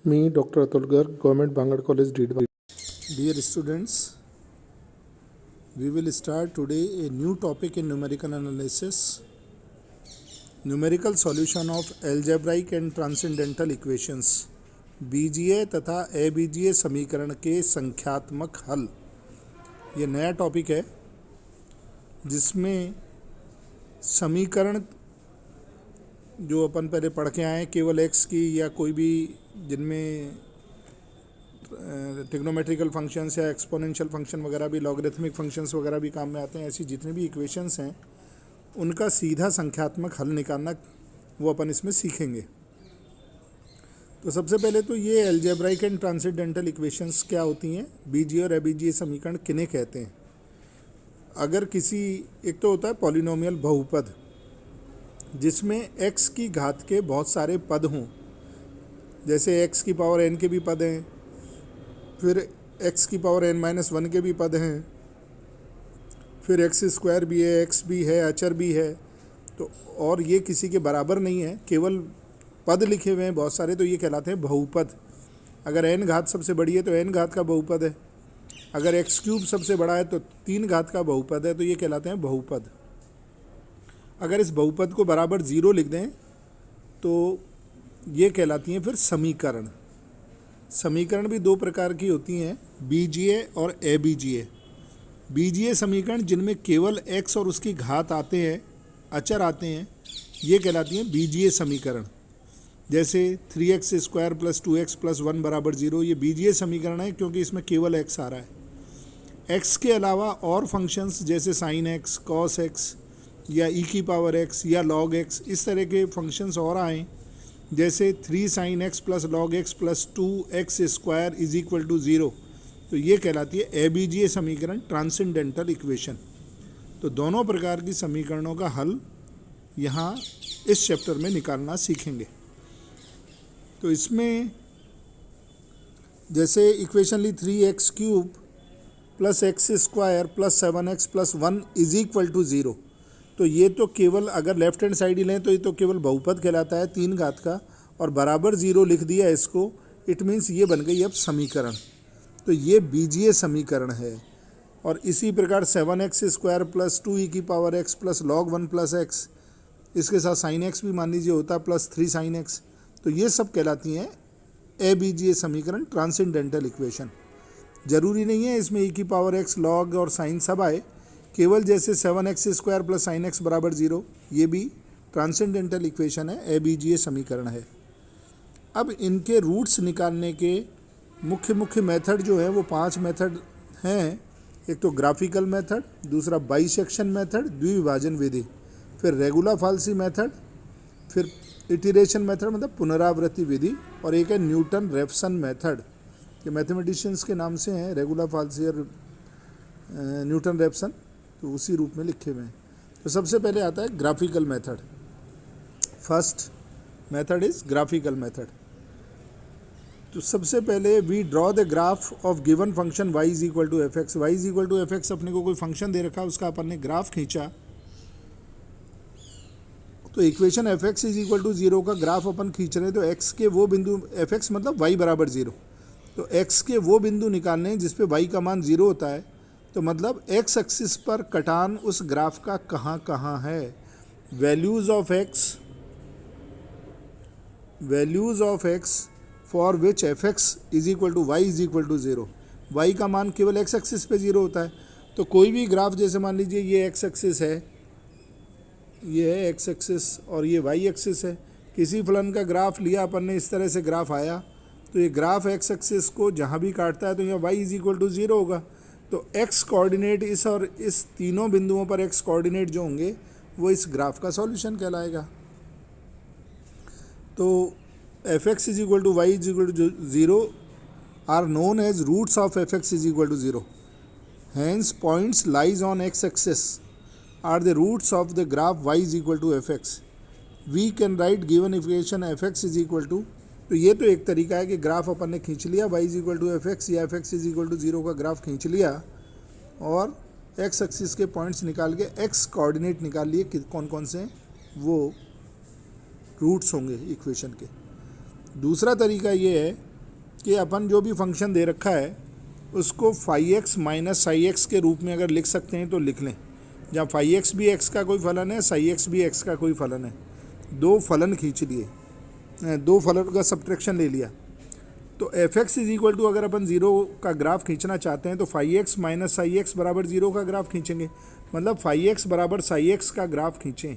Me, Dr. Atul Garg, Government Bangalore College, Deedwa. Dear students, we will start today a new topic in numerical analysis, numerical solution of algebraic and transcendental equations, बीजीय तथा अबीजीय समीकरण के संख्यात्मक हल। ये नया topic है जिसमें समीकरण जो अपन पहले पढ़ के आए केवल एक्स की या कोई भी जिनमें ट्रिग्नोमेट्रिकल फंक्शंस या एक्सपोनेंशियल फंक्शन वगैरह भी लॉगरिथमिक फंक्शंस वगैरह भी काम में आते हैं, ऐसी जितनी भी इक्वेशंस हैं उनका सीधा संख्यात्मक हल निकालना वो अपन इसमें सीखेंगे। तो सबसे पहले तो ये अलजेब्राइक एंड ट्रांसेंडेंटल इक्वेशंस क्या होती हैं, बीजीय और अबीजीय समीकरण किन्हें कहते हैं। अगर किसी एक तो होता है पॉलिनोमियल बहुपद जिसमें x की घात के बहुत सारे पद हों, जैसे x की पावर n के भी पद हैं, फिर x की पावर n-1 के भी पद हैं, फिर x स्क्वायर भी है, x भी है, अचर भी है। तो और ये किसी के बराबर नहीं है, केवल पद लिखे हुए हैं बहुत सारे, तो ये कहलाते हैं बहुपद। अगर n घात सबसे बड़ी है तो n घात का बहुपद है, अगर x क्यूब सबसे बड़ा है तो 3 घात का बहुपद है, तो ये कहलाते हैं बहुपद। अगर इस बहुपद को बराबर 0 लिख दें तो ये कहलाती हैं फिर समीकरण। समीकरण भी दो प्रकार की होती हैं, बीजीय और अबीजीय। बीजीय समीकरण जिनमें केवल x और उसकी घात आते हैं, अचर आते हैं, ये कहलाती हैं बीजीय समीकरण। जैसे 3x square plus 2x plus 1 बराबर 0, ये बीजीय समीकरण है क्योंकि इसमें केवल x आ रहा है। x के अलावा और फंक्शंस जैसे साइन x, कॉस x या e की पावर x या log x, इस तरह के फंक्शंस और आए जैसे 3 sin x plus log x plus 2x square is equal to 0, तो ये कहलाती है अबीजीय समीकरण, ट्रांसेंडेंटल इक्वेशन। तो दोनों प्रकार की समीकरणों का हल यहाँ इस चैप्टर में निकालना सीखेंगे। तो इसमें जैसे इक्वेशन ली 3x cube plus X square plus 7x plus 1 is equal to 0, तो ये तो केवल अगर लेफ्ट हैंड साइड ही लें तो ये तो केवल बहुपद कहलाता है 3 घात का, और बराबर 0 लिख दिया इसको, इट मीन्स ये बन गई अब समीकरण। तो ये बीजीय समीकरण है। और इसी प्रकार 7x स्क्वायर प्लस 2e की power x plus log 1 plus x, इसके साथ साइन x भी मान लीजिए होता है प्लस 3 sin x, तो ये सब कहलाती हैं अबीजीय समीकरण, ट्रांसेंडेंटल इक्वेशन। जरूरी नहीं है इसमें e की पावर x, log और साइन सब आए, केवल जैसे 7x square plus sign x बराबर 0, ये भी ट्रांसेंडेंटल इक्वेशन है, अबीजीय समीकरण है। अब इनके रूट्स निकालने के मुख्य मेथड जो है वो 5 मेथड हैं। एक तो ग्राफिकल मेथड, दूसरा बाइसेक्शन मेथड, द्विविभाजन विधि, फिर रेगुलर फाल्सी मेथड, फिर इटरेशन मेथड मतलब पुनरावृत्ति विधि, और एक है न्यूटन रेफसन मेथड। ये मैथमेटिशियंस के नाम से हैं, रेगुलर फाल्सी और न्यूटन रेफसन, तो उसी रूप में लिखे हुए हैं। तो सबसे पहले आता है graphical method. First method is graphical method. तो सबसे पहले we draw the graph of given function y is equal to F X. Y is equal to F X अपने को कोई फंक्शन दे रखा, उसका अपन ने ग्राफ खींचा, तो equation F X is equal to 0 का ग्राफ अपन खींच रहे हैं। तो x के वो बिंदु, एफ एक्स मतलब y बराबर 0, तो x के वो बिंदु निकालने हैं जिस पे y का मान 0 होता है। तो मतलब x एक्सिस पर कटान उस ग्राफ का कहाँ कहाँ है। Values of x for which F X is equal to Y is equal to 0, y का मान केवल x एक्सिस पे 0 होता है। तो कोई भी ग्राफ, जैसे मान लीजिए ये x एक्सिस है, ये है x एक्सिस और ये y एक्सिस है। किसी फलन का ग्राफ लिया अपन ने, इस तरह से ग्राफ आया, तो ये ग्राफ x एक्सिस को जहाँ भी काटता है तो यहाँ y इज इक्वल टू 0 होगा। तो x कोऑर्डिनेट इस और इस तीनों बिंदुओं पर x कोऑर्डिनेट जो होंगे वो इस ग्राफ का सॉल्यूशन कहलाएगा। तो F X is equal to Y is equal to 0 are known as roots of F X is equal to 0। Hence points lies on x axis are the roots of the graph y is equal to fx. We can write given equation fx is equal to, तो ये तो एक तरीका है कि graph अपन ने खींच लिया y is equal to fx या fx is equal to 0 का ग्राफ खींच लिया और x एक्सिस के पॉइंट्स निकाल के x कोऑर्डिनेट निकाल लिए कि कौन कौन से वो रूट्स होंगे इक्वेशन के। दूसरा तरीका ये है कि अपन जो भी फंक्शन दे रखा है उसको phi X minus psi X के रूप में अगर लिख सकते हैं तो लिख लें, जहाँ फाई एक्स भी एक्स का कोई फलन है, साई एक्स भी एक्स का कोई फलन है। दो फलन खींच लिए, दो फलन का सब्ट्रैक्शन ले लिया। तो F X is equal to, अगर अपन ज़ीरो का ग्राफ खींचना चाहते हैं तो phi X minus psi X बराबर ज़ीरो का ग्राफ खींचेंगे। मतलब फाई एक्स बराबर साई एक्स का ग्राफ खींचें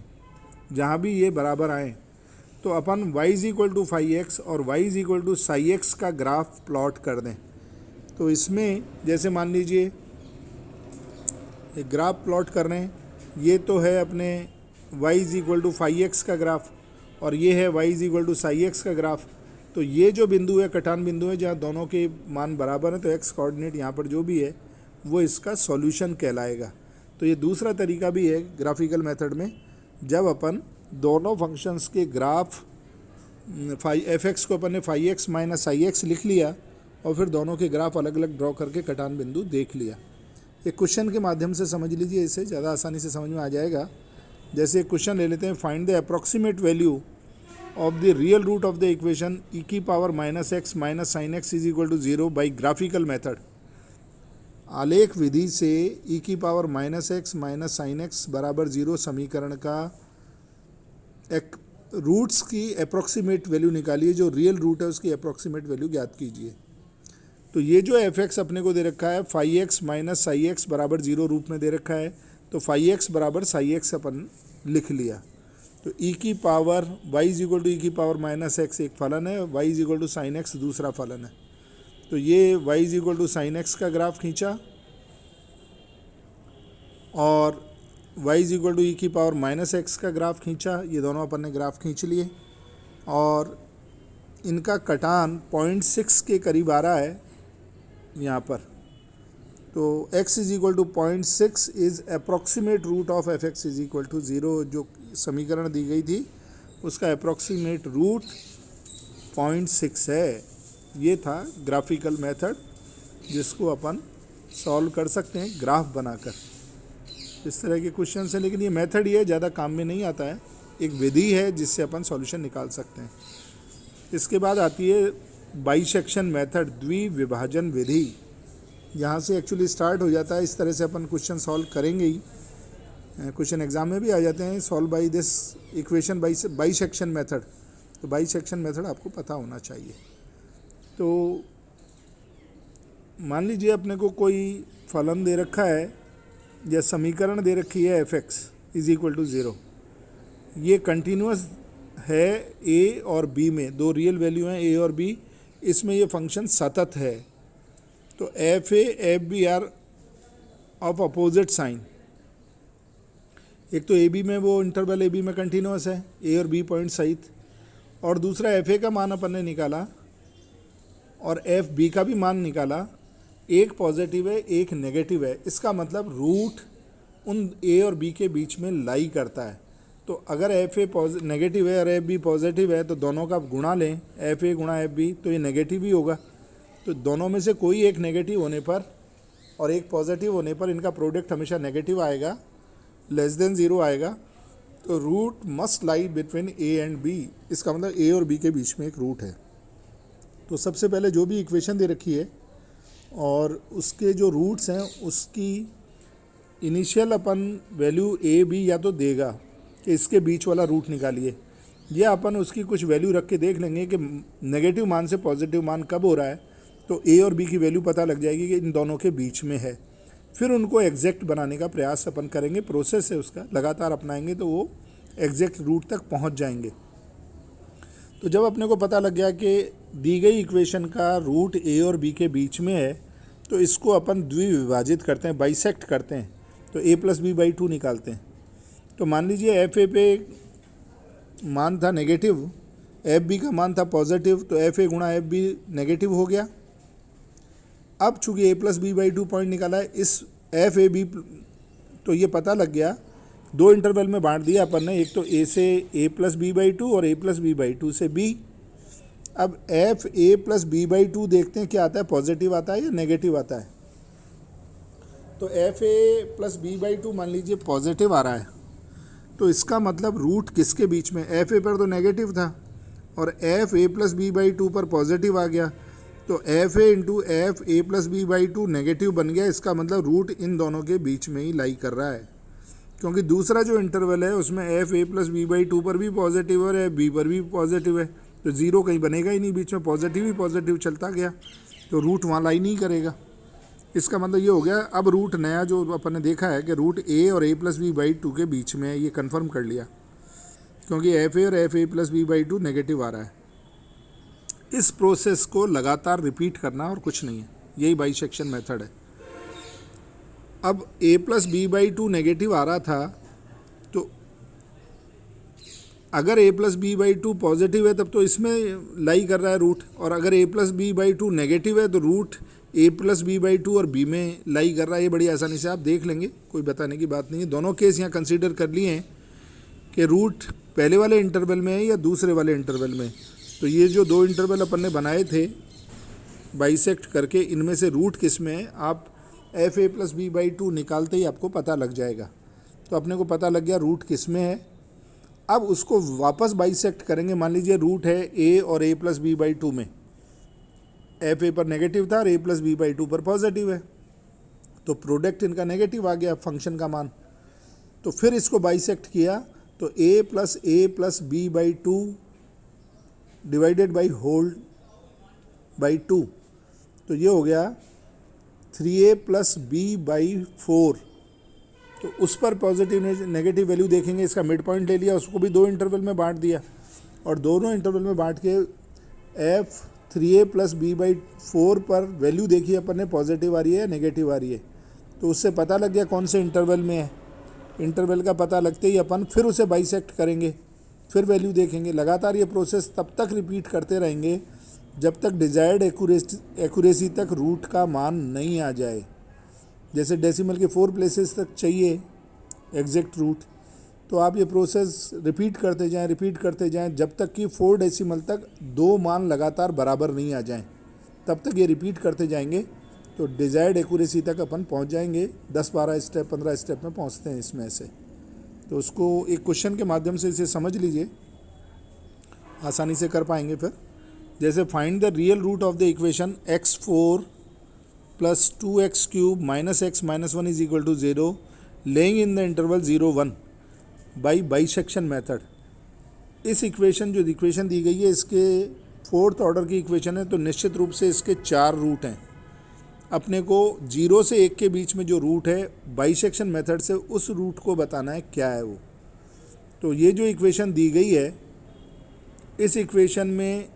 जहाँ भी ये बराबर आए। तो अपन y is equal to phi X और y is equal to psi X का ग्राफ प्लॉट कर दें। तो इसमें जैसे मान लीजिए एक ग्राफ प्लॉट कर रहे हैं, ये तो है अपने y is equal to phi X का ग्राफ और ये है y is equal to psi X का ग्राफ। तो ये जो बिंदु है कटान बिंदु है जहाँ दोनों के मान बराबर हैं, तो x कोऑर्डिनेट यहाँ पर जो भी है वो इसका सॉल्यूशन कहलाएगा। तो ये दूसरा तरीका भी है ग्राफिकल मेथड में, जब अपन दोनों फंक्शंस के ग्राफ फाई एफ एक्स को अपन ने phi X minus psi X लिख लिया और फिर दोनों के ग्राफ अलग अलग ड्रॉ करके कटान बिंदु देख लिया। एक क्वेश्चन के माध्यम से समझ लीजिए, इसे ज़्यादा आसानी से समझ में आ जाएगा। जैसे एक क्वेश्चन ले लेते हैं, find the approximate value of the real root of the equation e की power minus x minus sine x is equal to zero by graphical method. आलेख विधि से ई की power minus x minus sine x बराबर zero समीकरण का एक roots की अप्रॉक्सीमेट वैल्यू निकालिए, जो रियल रूट है उसकी अप्रॉक्सीमेट वैल्यू ज्ञात कीजिए। तो ये जो एफ एक्स अपने को दे रखा है phi X minus psi X बराबर ज़ीरो रूप में दे रखा है, तो फाई एक्स बराबर साई एक्स अपन लिख लिया। तो ई की power y is equal to e की पावर माइनस एक्स एक फलन है, y is equal to sine x दूसरा फलन है। तो ये y is equal to sine x का ग्राफ खींचा और y is equal to e की पावर माइनस एक्स का ग्राफ खींचा। ये दोनों अपन ने ग्राफ खींच लिए और इनका कटान 0.6 के करीब आ रहा है यहाँ पर। तो x is equal to 0.6 is approximate root of F X is equal to zero. जो समीकरण दी गई थी उसका अप्रॉक्सीमेट रूट 0.6 है। ये था ग्राफिकल मेथड जिसको अपन सॉल्व कर सकते हैं ग्राफ बनाकर। इस तरह के क्वेश्चन है, लेकिन ये मेथड ये ज़्यादा काम में नहीं आता है, एक विधि है जिससे अपन सॉल्यूशन निकाल सकते हैं। इसके बाद आती है बाइसेक्शन मेथड, द्विविभाजन विधि। यहाँ से एक्चुअली स्टार्ट हो जाता है। इस तरह से अपन क्वेश्चन सॉल्व करेंगे ही, क्वेश्चन एग्जाम में भी आ जाते हैं, solve by this equation bisection method. तो बाइसेक्शन मेथड आपको पता होना चाहिए। तो मान लीजिए अपने को कोई फलन दे रखा है या समीकरण दे रखी है F X is equal to zero. ये कंटिन्यूस है ए और बी में, दो रियल वैल्यू हैं ए और बी, इसमें ये फंक्शन सतत है। तो F A F B are of opposite sign. एक तो ए बी में वो इंटरवल ए बी में कंटिन्यूस है ए और बी पॉइंट सहित, और दूसरा एफ ए का मान अपन ने निकाला और एफ बी का भी मान निकाला। एक पॉजिटिव है एक नेगेटिव है, इसका मतलब रूट उन ए और बी के बीच में लाई करता है। तो अगर एफ ए नेगेटिव है और एफ बी पॉजिटिव है तो दोनों का गुणा लें, एफ ए गुणा एफ बी, तो ये नेगेटिव ही होगा। तो दोनों में से कोई एक नेगेटिव होने पर और एक पॉजिटिव होने पर इनका प्रोडक्ट हमेशा नेगेटिव आएगा, लेस देन ज़ीरो आएगा। तो root must lie between A and B, इसका मतलब ए और बी के बीच में एक रूट है। तो सबसे पहले जो भी इक्वेशन दे रखी है और उसके जो रूट्स हैं उसकी इनिशियल अपन वैल्यू ए बी या तो देगा कि इसके बीच वाला रूट निकालिए, या अपन उसकी कुछ वैल्यू रख के देख लेंगे कि नेगेटिव मान से पॉजिटिव मान कब हो रहा है, तो ए और बी की वैल्यू पता लग जाएगी कि इन दोनों के बीच में है। फिर उनको एग्जैक्ट बनाने का प्रयास अपन करेंगे, प्रोसेस है उसका, लगातार अपनाएंगे तो वो एग्जैक्ट रूट तक पहुंच जाएंगे। तो जब अपने को पता लग गया कि दी गई इक्वेशन का रूट ए और बी के बीच में है, तो इसको अपन द्विविभाजित करते हैं, बाइसेक्ट करते हैं। तो ए प्लस बी बाई 2 निकालते हैं। तो मान लीजिए एफ ए पे मान था नेगेटिव, एफ बी का मान था पॉजिटिव, तो एफ ए गुणा एफ बी नेगेटिव हो गया। अब चूँकि ए प्लस बी बाई 2 पॉइंट निकाला है, इस एफ ए बी तो ये पता लग गया, दो इंटरवल में बांट दिया अपन ने, एक तो ए से ए प्लस बी बाई 2 और ए प्लस बी बाई 2 से बी। अब F A plus B by 2 देखते हैं क्या आता है, पॉजिटिव आता है या नेगेटिव आता है। तो F A plus B by 2 मान लीजिए पॉजिटिव आ रहा है, तो इसका मतलब रूट किसके बीच में, एफ ए पर तो नेगेटिव था और F A plus B by 2 पर पॉजिटिव आ गया, तो F A into F A plus B by two negative बन गया, इसका मतलब रूट इन दोनों के बीच में ही लाई कर रहा है, क्योंकि दूसरा जो इंटरवल है उसमें F A plus B by two पर भी पॉजिटिव और एफ बी पर भी पॉजिटिव है, तो ज़ीरो कहीं बनेगा ही नहीं, बीच में पॉजिटिव ही पॉजिटिव चलता गया, तो रूट वहाँ लाई नहीं करेगा। इसका मतलब ये हो गया, अब रूट नया जो अपन ने देखा है कि रूट ए और ए प्लस बी बाई टू के बीच में है, ये कन्फर्म कर लिया, क्योंकि एफ ए और F A plus B by two negative आ रहा है। इस प्रोसेस को लगातार रिपीट करना और कुछ नहीं है, यही बाइसेक्शन मेथड है। अब a plus B by two negative आ रहा था, तो अगर a plus B by two positive है तब तो इसमें लाई कर रहा है रूट, और अगर a plus B by two negative है तो root a plus B by two और b में लाई कर रहा है। ये बड़ी आसानी से आप देख लेंगे, कोई बताने की बात नहीं है। दोनों केस यहाँ कंसीडर कर लिए हैं कि रूट पहले वाले इंटरवल में है या दूसरे वाले इंटरवल में। तो ये जो दो इंटरवल अपन ने बनाए थे बाइसेक्ट करके, इनमें से रूट किस में है, आप F A plus B by two निकालते ही आपको पता लग जाएगा। तो अपने को पता लग गया रूट किस में है। अब उसको वापस बाइसेक्ट करेंगे। मान लीजिए रूट है ए और ए प्लस बी बाई टू में, एफ ए पर नेगेटिव था और ए प्लस बी बाई टू पर पॉजिटिव है, तो प्रोडक्ट इनका नेगेटिव आ गया फंक्शन का मान। तो फिर इसको बाइसेक्ट किया तो A plus B by two divided by whole by two, तो ये हो गया 3a प्लस बी बाई 4। तो उस पर पॉजिटिव नेगेटिव वैल्यू देखेंगे, इसका मिड पॉइंट ले लिया, उसको भी दो इंटरवल में बांट दिया, और दोनों इंटरवल में बांट के F 3a plus B by 4 पर वैल्यू देखी अपन ने, पॉजिटिव आ रही है या नेगेटिव आ रही है। तो उससे पता लग गया कौन से इंटरवल में है। इंटरवल का पता लगते ही अपन फिर उसे बाइसेक्ट करेंगे, फिर वैल्यू देखेंगे। लगातार ये प्रोसेस तब तक रिपीट करते रहेंगे जब तक डिजायर्ड एक्यूरेसी तक रूट का मान नहीं आ जाए। जैसे डेसिमल के 4 प्लेसेस तक चाहिए एग्जैक्ट रूट, तो आप ये प्रोसेस रिपीट करते जाएं जब तक कि 4 डेसिमल तक दो मान लगातार बराबर नहीं आ जाएं। तब तक ये रिपीट करते जाएंगे तो डिजायर्ड एक्यूरेसी तक अपन पहुंच जाएंगे। 10-12 स्टेप 15 स्टेप में पहुंचते हैं इसमें से। तो उसको एक क्वेश्चन के माध्यम से इसे समझ लीजिए, आसानी से कर पाएंगे। फिर जैसे find the real root of the equation x4 plus 2x cube minus x minus 1 is equal to 0 lying in the interval 0-1 by bisection method. इस इक्वेशन जो इक्वेशन दी गई है इसके फोर्थ ऑर्डर की इक्वेशन है, तो निश्चित रूप से इसके 4 रूट हैं। अपने को 0 से 1 के बीच में जो रूट है बाइसेक्शन मेथड से उस रूट को बताना है क्या है वो। तो ये जो इक्वेशन दी गई है, इस इक्वेशन में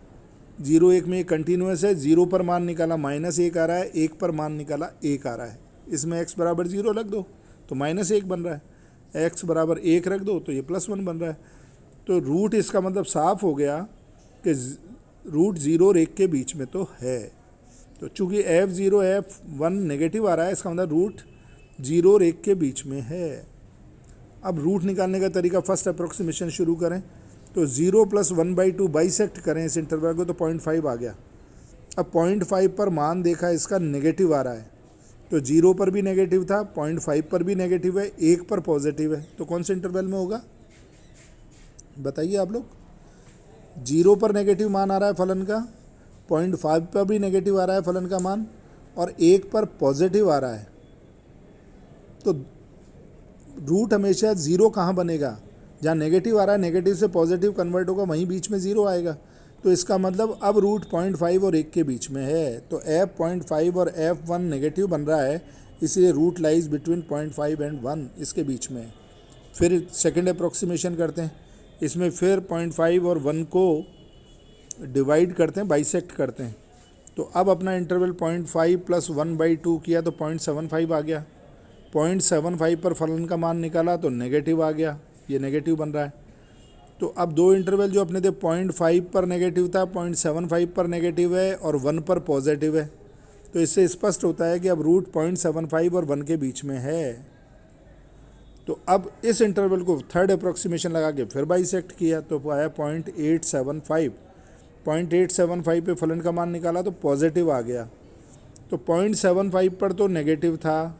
0-1 में कंटिन्यूस है, 0 पर मान निकाला -1 आ रहा है, 1 पर मान निकाला 1 आ रहा है। इसमें x बराबर 0 रख दो तो -1 बन रहा है, x बराबर 1 रख दो तो ये +1 बन रहा है। तो रूट इसका मतलब साफ हो गया कि रूट 0 और 1 के बीच में तो है। तो चूँकि f0 f1 नेगेटिव आ रहा है, इसका मतलब रूट 0 और 1 के बीच में है। अब रूट निकालने का तरीका, फर्स्ट अप्रोक्सीमेशन शुरू करें। तो 0 + 1/2 बाइसेक्ट करें इस इंटरवल को, तो 0.5 आ गया। अब 0.5 पर मान देखा इसका नेगेटिव आ रहा है, तो 0 पर भी नेगेटिव था, 0.5 पर भी नेगेटिव है, 1 पर पॉजिटिव है। तो कौन से इंटरवल में होगा बताइए आप लोग। 0 पर नेगेटिव मान आ रहा है फलन का, 0.5 पर भी नेगेटिव आ रहा है फलन का मान, और 1 पर पॉजिटिव आ रहा है। तो रूट हमेशा 0 कहाँ बनेगा, जहाँ नेगेटिव आ रहा है, नेगेटिव से पॉजिटिव कन्वर्ट होगा, वहीं बीच में 0 आएगा। तो इसका मतलब अब रूट 0.5 और 1 के बीच में है। तो f 0.5 और f1 नेगेटिव बन रहा है, इसलिए रूट लाइज बिटवीन 0.5 एंड 1, इसके बीच में। फिर सेकेंड अप्रोक्सीमेशन करते हैं, इसमें फिर 0.5 और 1 को डिवाइड करते हैं, बाइसेक्ट करते हैं। तो अब अपना इंटरवल 0.5 + 1/2 किया तो 0.75 आ गया। 0.75 पर फलन का मान निकाला तो नेगेटिव आ गया, ये नेगेटिव बन रहा है। तो अब दो इंटरवल जो अपने थे, 0.5 पर नेगेटिव था, 0.75 पर नेगेटिव है, और 1 पर पॉजिटिव है। तो इससे स्पष्ट होता है कि अब रूट 0.75 और 1 के बीच में है। तो अब इस इंटरवल को थर्ड अप्रोक्सीमेशन लगा के फिर बाइसेक्ट किया तो आया 0.875। 0.875 पे फलन का मान निकाला तो पॉजिटिव आ गया। तो 0.75 पर तो नेगेटिव था,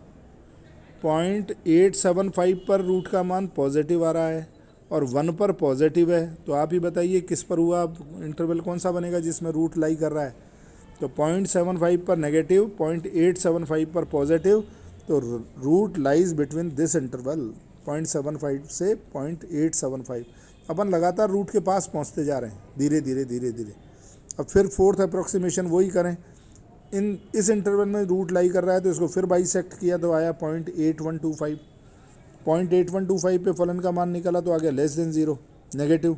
0.875 पर रूट का मान पॉजिटिव आ रहा है, और 1 पर पॉजिटिव है। तो आप ही बताइए किस पर हुआ इंटरवल, कौन सा बनेगा जिसमें रूट लाई कर रहा है। तो 0.75 पर नेगेटिव, 0.875 पर पॉजिटिव, तो root lies between this interval 0.75 से 0.875। अपन लगातार रूट के पास पहुंचते जा रहे हैं धीरे धीरे धीरे धीरे। अब फिर फोर्थ अप्रोक्सीमेशन वही करें, इस इंटरवल में रूट लाई कर रहा है तो इसको फिर बाइसेक्ट किया तो आया 0.8125। 0.8125 पे फलन का मान निकला तो आ गया लेस देन 0, नेगेटिव।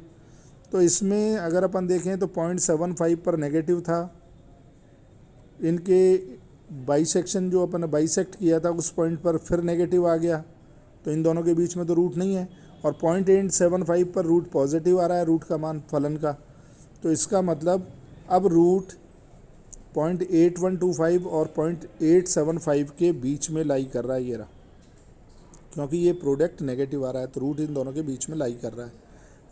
तो इसमें अगर अपन देखें तो 0.75 पर नेगेटिव था, इनके बाइसेक्शन जो अपन ने बाइसेक्ट किया था उस पॉइंट पर फिर नेगेटिव आ गया, तो इन दोनों के बीच में तो रूट नहीं है। और 0.875 पर रूट पॉजिटिव आ रहा है, रूट का मान फलन का, तो इसका मतलब अब रूट 0.8125 और 0.875 के बीच में लाई कर रहा है ये रहा, क्योंकि ये प्रोडक्ट नेगेटिव आ रहा है तो रूट इन दोनों के बीच में लाई कर रहा है।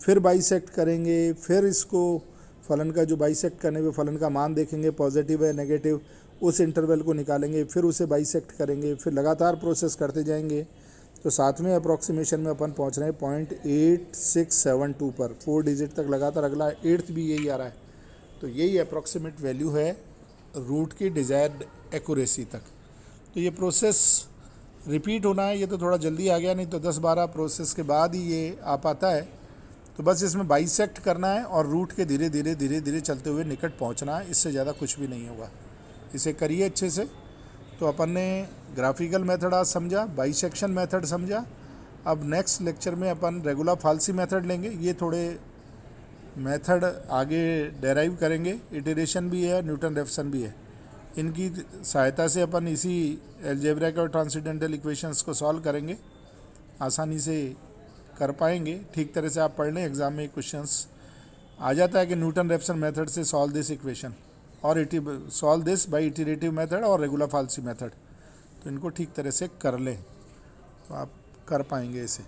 फिर बाइसेक्ट करेंगे, फिर इसको फलन का जो बाइसेक्ट करने पे फलन का मान देखेंगे पॉजिटिव है नेगेटिव, उस इंटरवल को निकालेंगे, फिर उसे बाइसेक्ट करेंगे, फिर लगातार प्रोसेस करते जाएंगे। तो सातवें अप्रॉक्सीमेशन में अपन पहुंच रहे हैं 0.8672 पर, 4 डिजिट तक लगातार, अगला 8th भी यही आ रहा है। तो यही अप्रॉक्सीमेट वैल्यू है रूट की डिज़ायर्ड एक्यूरेसी तक। तो ये प्रोसेस रिपीट होना है, ये तो थोड़ा जल्दी आ गया, नहीं तो 10-12 प्रोसेस के बाद ही ये आ पाता है। तो बस इसमें बाइसेक्ट करना है और रूट के धीरे धीरे धीरे धीरे चलते हुए निकट पहुंचना है, इससे ज़्यादा कुछ भी नहीं होगा। इसे करिए अच्छे से। तो अपन ने ग्राफिकल मेथड आज समझा, बाइसेक्शन मेथड समझा। अब नेक्स्ट लेक्चर में अपन रेगुलर फाल्सी मेथड लेंगे, ये थोड़े मेथड आगे डेराइव करेंगे, इटरेशन भी है, न्यूटन रेफसन भी है, इनकी सहायता से अपन इसी अलजेब्रिक और ट्रांसेंडेंटल इक्वेशंस को सॉल्व करेंगे, आसानी से कर पाएंगे। ठीक तरह से आप पढ़ लें, एग्जाम में क्वेश्चंस आ जाता है कि न्यूटन रेफसन मेथड से सॉल्व दिस इक्वेशन और solve this by iterative method और रेगुलर फाल्सी मेथड, तो इनको ठीक तरह से कर लें तो आप कर पाएंगे इसे।